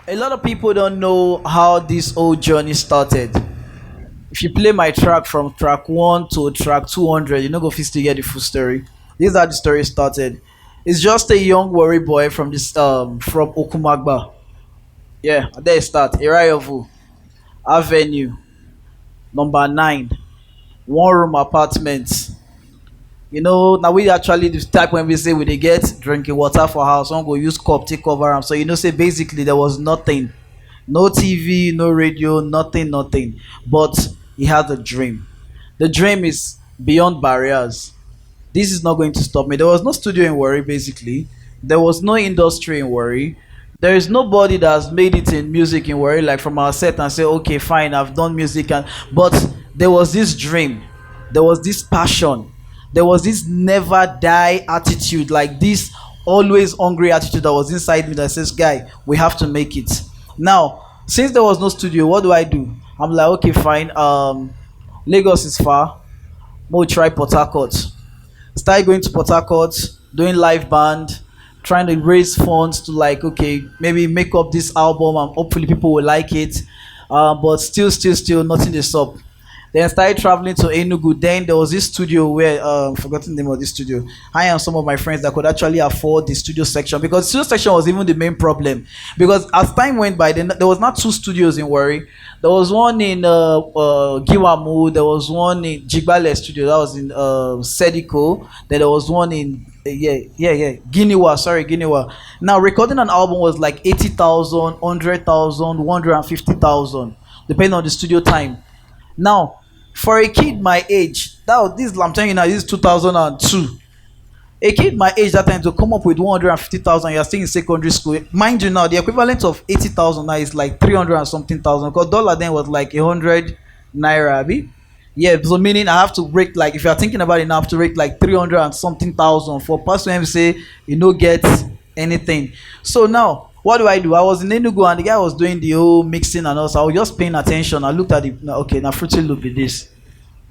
A lot of people don't know how this whole journey started. If you play my track from track 1 to track 200, you're not going to fit to get the full story. This is how the story started. It's just a young worry boy from this from Okumagba. Yeah, there it start. Erriga Avenue, number 9, one room apartment. You know, now we actually the type when we say we dey get drinking water for house, one go use cup take cover am. So you know, say basically there was nothing, no TV, no radio, nothing, nothing. But he had a dream. The dream is beyond barriers. This is not going to stop me. There was no studio in Warri, basically. There was no industry in Warri. There is nobody that has made it in music in Warri, like from our set and say, okay, fine, I've done music, and but there was this dream, there was this passion, there was this never die attitude, like this always hungry attitude that was inside me that says, guy, we have to make it. Now, since there was no studio, what do? I'm like, okay, fine. Lagos is far. We'll try Port Harcourt. Started going to Port Harcourt, doing live band, trying to raise funds to like, okay, maybe make up this album and hopefully people will like it. But still, nothing is up. Then started traveling to Enugu. Then there was this studio where forgotten the name of this studio. I and some of my friends that could actually afford the studio section, because the studio section was even the main problem. Because as time went by, then there was not two studios in Warri. There was one in Giwamu. There was one in Jigbale studio. That was in Sediko. Then there was one in Guinewa. Sorry, Guinewa. Now recording an album was like 80,000, 100,000, 150,000, depending on the studio time. Now, for a kid my age, this I'm telling you now, this is 2002. A kid my age that time to come up with 150,000, you're still in secondary school. Mind you, now the equivalent of 80,000 now is like 300 and something thousand. Because dollar then was like 100 naira, abi? Yeah, so meaning I have to break, like if you're thinking about it now, I have to break like 300 and something thousand for person who say you know get anything. So now what do? I was in Enugu and the guy was doing the whole mixing and all. So I was just paying attention. I looked at it. Okay, now Fruity Loop be this.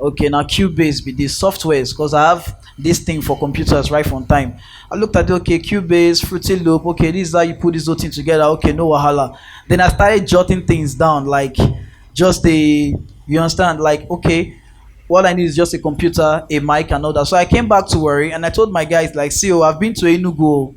Okay, now Cubase be this softwares, because I have this thing for computers right from time. I looked at it. Okay, Cubase, Fruity Loop. Okay, this is how you put this whole thing together. Okay, no wahala. Then I started jotting things down, like just a, you understand, like okay, what I need is just a computer, a mic, and all that. So I came back to Warri and I told my guys like, see, oh, I've been to Enugu.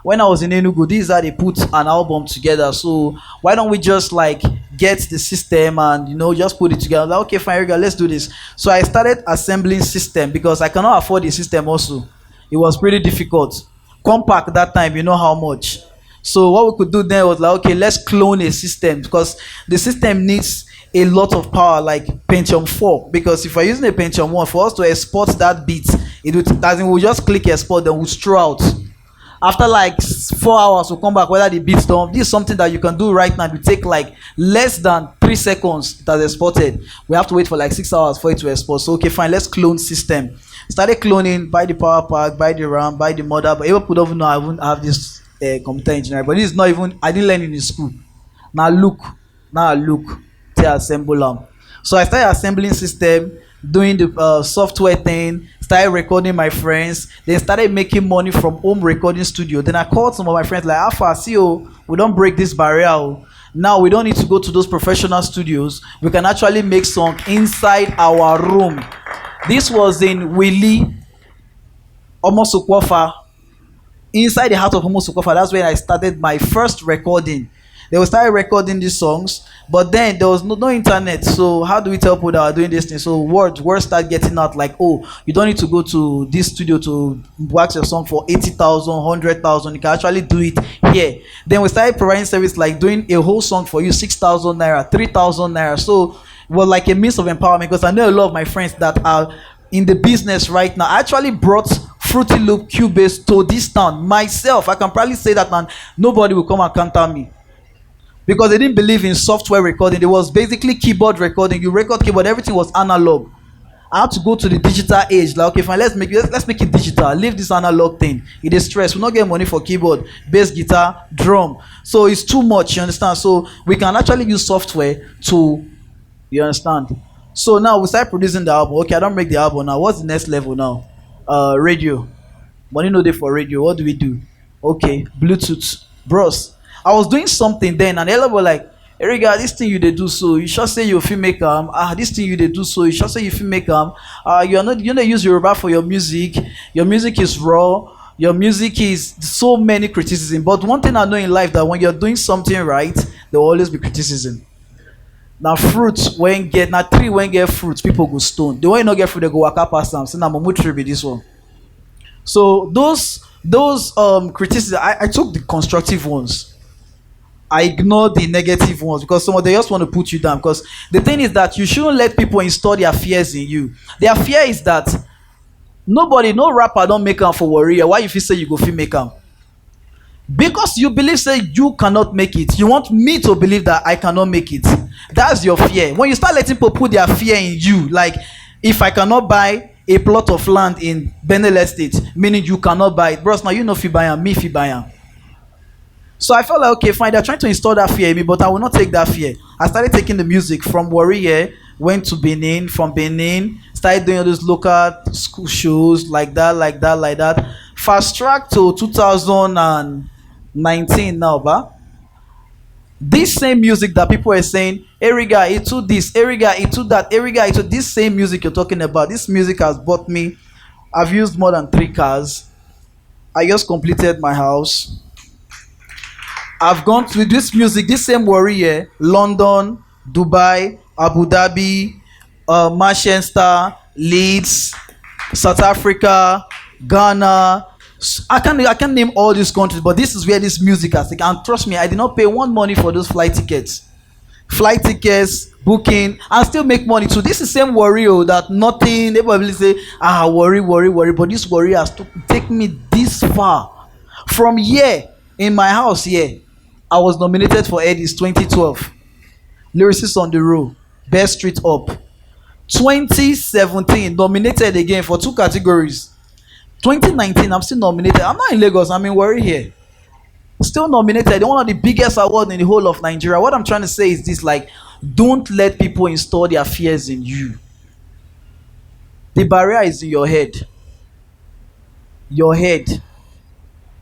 When I was in Enugu, this is how they put an album together. So why don't we just like get the system and just put it together? Like, okay, fine, Erigga, let's do this. So I started assembling system because I cannot afford the system. Also, it was pretty difficult. Compact that time, you know how much. So what we could do then was like, okay, let's clone a system, because the system needs a lot of power, like Pentium 4. Because if we're using a Pentium 1, for us to export that beat, it would, as in, we'll just click export, then we'll throw out. After like 4 hours, we'll come back whether the beat's done. This is something that you can do right now. It will take like less than 3 seconds. It has exported. We have to wait for like 6 hours for it to export. So okay, fine, let's clone system. Started cloning, buy the power pack, buy the RAM, buy the mother. But even people don't even know I won't have this computer engineering. But this is not even, I didn't learn it in school. Now look to assemble them. So I started assembling system, doing the software thing, started recording my friends, then started making money from home recording studio. Then I called some of my friends like, Alpha, see, oh, we don't break this barrier. Oh. Now we don't need to go to those professional studios. We can actually make song inside our room. This was in Willie, Omosokwafa, inside the heart of Omosokwafa. That's when I started my first recording. They will start recording these songs, but then there was no internet. So how do we tell people that are doing this thing? So words start getting out like, oh, you don't need to go to this studio to wax your song for 80,000, 100,000. You can actually do it here. Then we started providing service like doing a whole song for you, 6,000 naira, 3,000 naira. So it was like a means of empowerment, because I know a lot of my friends that are in the business right now. I actually brought Fruity Loop Cubase to this town myself. I can probably say that, and nobody will come and counter me, because they didn't believe in software recording. It was basically keyboard recording. You record keyboard, everything was analog. I had to go to the digital age. Like, okay, fine, let's make it digital. Leave this analog thing. It is stress. We not get money for keyboard, bass guitar, drum. So it's too much, you understand? So we can actually use software to, you understand? So now we start producing the album. Okay, I don't make the album now. What's the next level now? Radio. Money no day for radio. What do we do? Okay, Bluetooth. Bros, I was doing something then, and everybody were like, Erigga, this thing you dey do so, you sure say you fit make am? This thing you dey do so, you sure say you fit make am? You are not, you no use Yoruba for your music. Your music is raw. Your music is so many criticism. But one thing I know in life that when you're doing something right, there will always be criticism. Now fruits when get now tree when get fruits, people go stone. The one you not get fruit, they go waka past them. Say na mumu tree be this one. So those criticism, I took the constructive ones. I ignored the negative ones because some of them just want to put you down. Because the thing is that you shouldn't let people install their fears in you. Their fear is that nobody, no rapper don't make am for warrior. Why if you say you go fit make am? Because you believe say you cannot make it. You want me to believe that I cannot make it. That's your fear. When you start letting people put their fear in you, like if I cannot buy a plot of land in Benel Estate, meaning you cannot buy it, bros. Now you know if you buy am, me if you buy am. So I felt like okay, fine. They're trying to install that fear in me, but I will not take that fear. I started taking the music from Warrior, went to Benin, from Benin, started doing all those local school shows like that, like that, like that. Fast track to 2019 now, ba. This same music that people are saying, Erigga, it to this, Erigga, it to that, Erigga, it to this same music you're talking about. This music has bought me. I've used more than 3 cars. I just completed my house. I've gone to this music, this same warrior, London, Dubai, Abu Dhabi, Manchester, Leeds, South Africa, Ghana. I can't name all these countries, but this is where this music has taken. And trust me, I did not pay one money for those flight tickets. Flight tickets, booking, and still make money too. This is the same warrior that nothing, they probably say, worry, worry, worry. But this warrior has to take me this far. From here, in my house here, I was nominated for Headies 2012. Lyricist on the Road, Best Street Up. 2017, nominated again for 2 categories. 2019, I'm still nominated. I'm not in Lagos, I'm in Warri here. Still nominated. One of the biggest awards in the whole of Nigeria. What I'm trying to say is this, like, don't let people install their fears in you. The barrier is in your head. Your head. You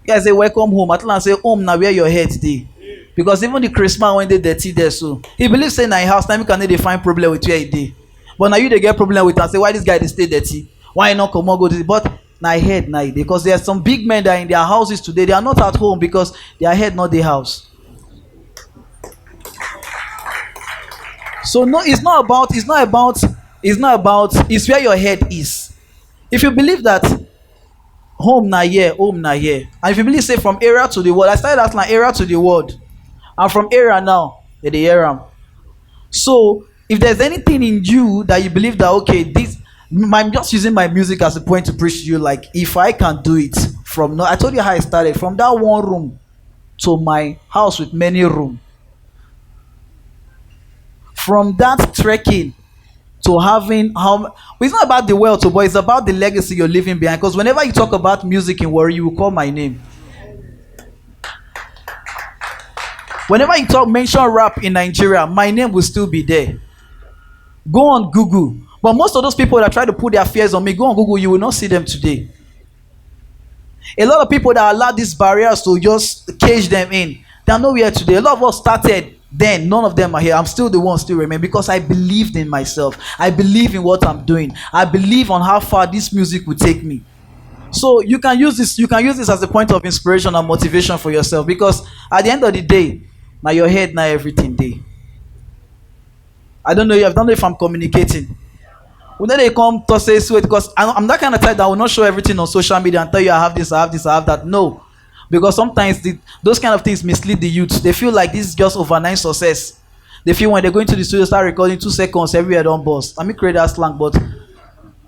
guys say welcome home. At last say home now where your head dey. Because even the Christmas when they dirty there, so he believes say na him house time can they find problem with where he dey. But now you they get problem with and say why this guy they stay dirty? Why not come on go to the but na head na because there are some big men that are in their houses today, they are not at home because their head not their house. So no, it's where your head is. If you believe that home na here, and if you believe say from area to the world, I started asking like area to the world, and from area now they dey hear am. So if there's anything in you that you believe that okay, this I'm just using my music as a point to preach to you, like if I can do it from now, I told you how I started from that one room to my house with many room, from that trekking to having how it's not about the wealth, but it's about the legacy you're leaving behind. Because whenever you talk about music in Warri, you will call my name. Whenever you talk mention rap in Nigeria, my name will still be there. Go on Google. But most of those people that try to put their fears on me, go on Google, you will not see them today. A lot of people that allow these barriers to just cage them in, they are nowhere today. A lot of us started then, none of them are here. I'm still the one still remain because I believed in myself. I believe in what I'm doing. I believe on how far this music will take me. So you can use this as a point of inspiration and motivation for yourself, because at the end of the day, now your head, now everything day. I don't know if I'm communicating. When they come to say sweet, because I'm that kind of type that will not show everything on social media and tell you I have this, I have this, I have that. No. Because sometimes those kind of things mislead the youth. They feel like this is just overnight success. They feel when they go into the studio, start recording 2 seconds, everywhere don't bust. Let me create that slang, but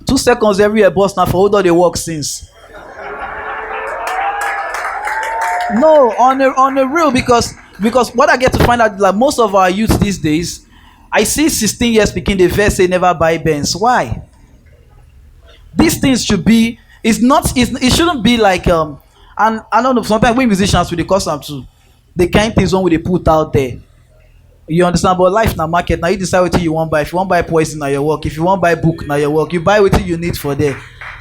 2 seconds everywhere bust now for all they work since. No, on the real, because what I get to find out, like most of our youth these days, I see 16 years speaking the verse say never buy Benz. Why? These things should be. It shouldn't be like and I don't know. Sometimes we musicians with the custom too. The kind things one they put out there. You understand? But life na market. Now you decide what you want buy. If you want buy poison, now your work. If you want buy book, now your work. You buy what you need for there.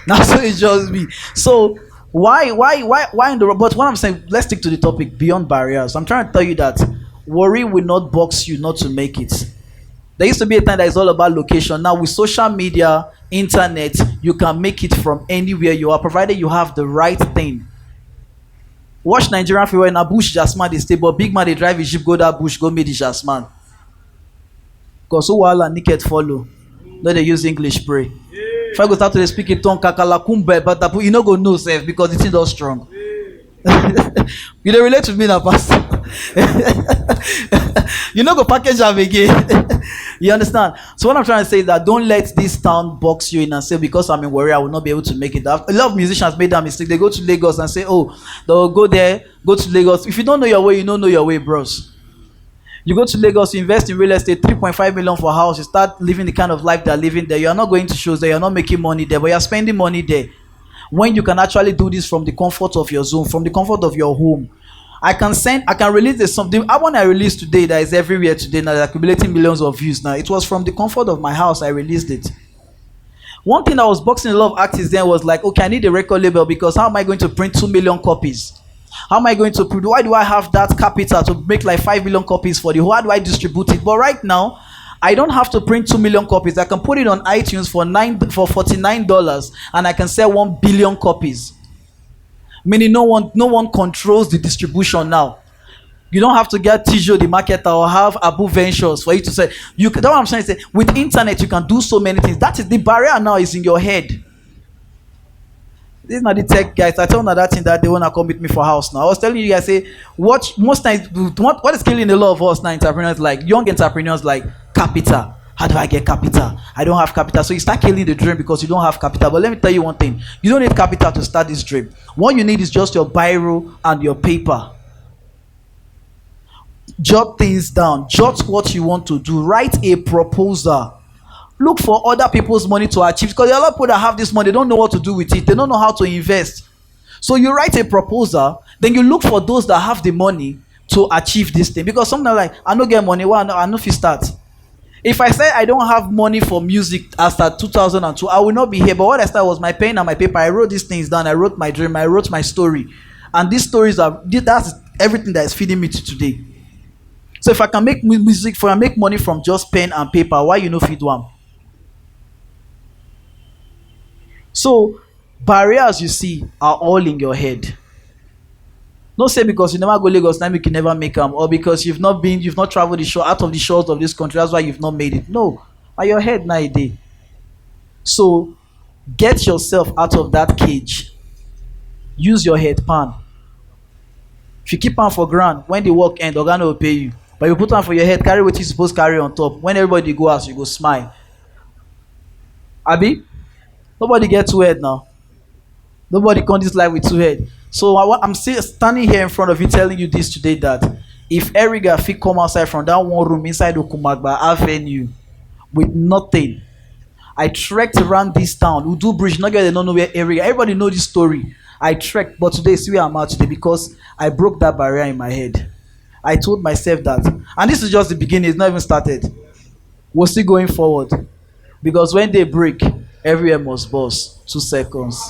Now so it just be. So Why in the but what I'm saying, let's stick to the topic beyond barriers. I'm trying to tell you that worry will not box you not to make it. There used to be a time that is all about location. Now with social media, internet, you can make it from anywhere you are, provided you have the right thing. Watch Nigerian film in a bush jasman they stay, but big man they drive his jeep go that bush go meet the jasman. Cause who wahala naked follow. No they use English pray. If I go start to dey speak in tongue kakala kumbe but you no go know sef because the thing don strong. You dey relate with me na pastor. You no go package am again. You understand? So what I'm trying to say is that don't let this town box you in and say because I'm in Warri I will not be able to make it. A lot of musicians made that mistake. They go to Lagos and say, oh, they'll go there, go to Lagos. If you don't know your way, you don't know your way, bros. You go to Lagos, you invest in real estate, 3.5 million for a house, you start living the kind of life they're living there. You're not going to shows there, you're not making money there, but you're spending money there. When you can actually do this from the comfort of your zone, from the comfort of your home. I can release this something. I one I released today that is everywhere today now, accumulating millions of views now. It was from the comfort of my house I released it. One thing I was boxing a lot of artists then was like, okay, I need a record label because how am I going to print 2 million copies? How am I going to print? Why do I have that capital to make like 5 million copies for the whole? How do I distribute it? But right now, I don't have to print 2 million copies. I can put it on iTunes for $49 and I can sell 1 billion copies. Meaning no one controls the distribution now. You don't have to get Tijo the marketer or have Abu Ventures for you to say you can. That's what I'm trying to say. With internet, you can do so many things. That is the barrier now is in your head. This is not the tech guys. I told them that thing that they wanna come with me for house now. I was telling you guys say what most times what is killing a lot of us now entrepreneurs like young entrepreneurs like capital. How do I get capital? I don't have capital. So you start killing the dream because you don't have capital. But let me tell you one thing. You don't need capital to start this dream. What you need is just your biro and your paper. Jot things down. Jot what you want to do. Write a proposal. Look for other people's money to achieve. Because there are a lot of people that have this money. They don't know what to do with it. They don't know how to invest. So you write a proposal. Then you look for those that have the money to achieve this thing. Because some are like, I don't get money. Well, I know if you start. If I say I don't have money for music after 2002, I will not be here. But what I started was my pen and my paper. I wrote these things down. I wrote my dream. I wrote my story. And these stories that's everything that is feeding me to today. So if I can make music, if I make money from just pen and paper, why you no feed one? So barriers you see are all in your head. Don't say because you never go Lagos, now you can never make them, or because you've not traveled the shore out of the shores of this country, that's why you've not made it. No, at your head now a day. So get yourself out of that cage. Use your head pan. If you keep on for ground, when the work end, organ will pay you. But you put on for your head, carry what you supposed to carry on top. When everybody go out, you go smile. Abi, nobody get two head now. Nobody come this life with two head. So I'm still standing here in front of you telling you this today that if Erigga fit come outside from that one room inside Okumagba Avenue with nothing, I trekked around this town. Udu Bridge, not they don't know where Erigga. Everybody know this story. I trekked, but today see where I'm at today because I broke that barrier in my head. I told myself that, and this is just the beginning. It's not even started. We're still going forward because when they break, everywhere must bust. 2 seconds.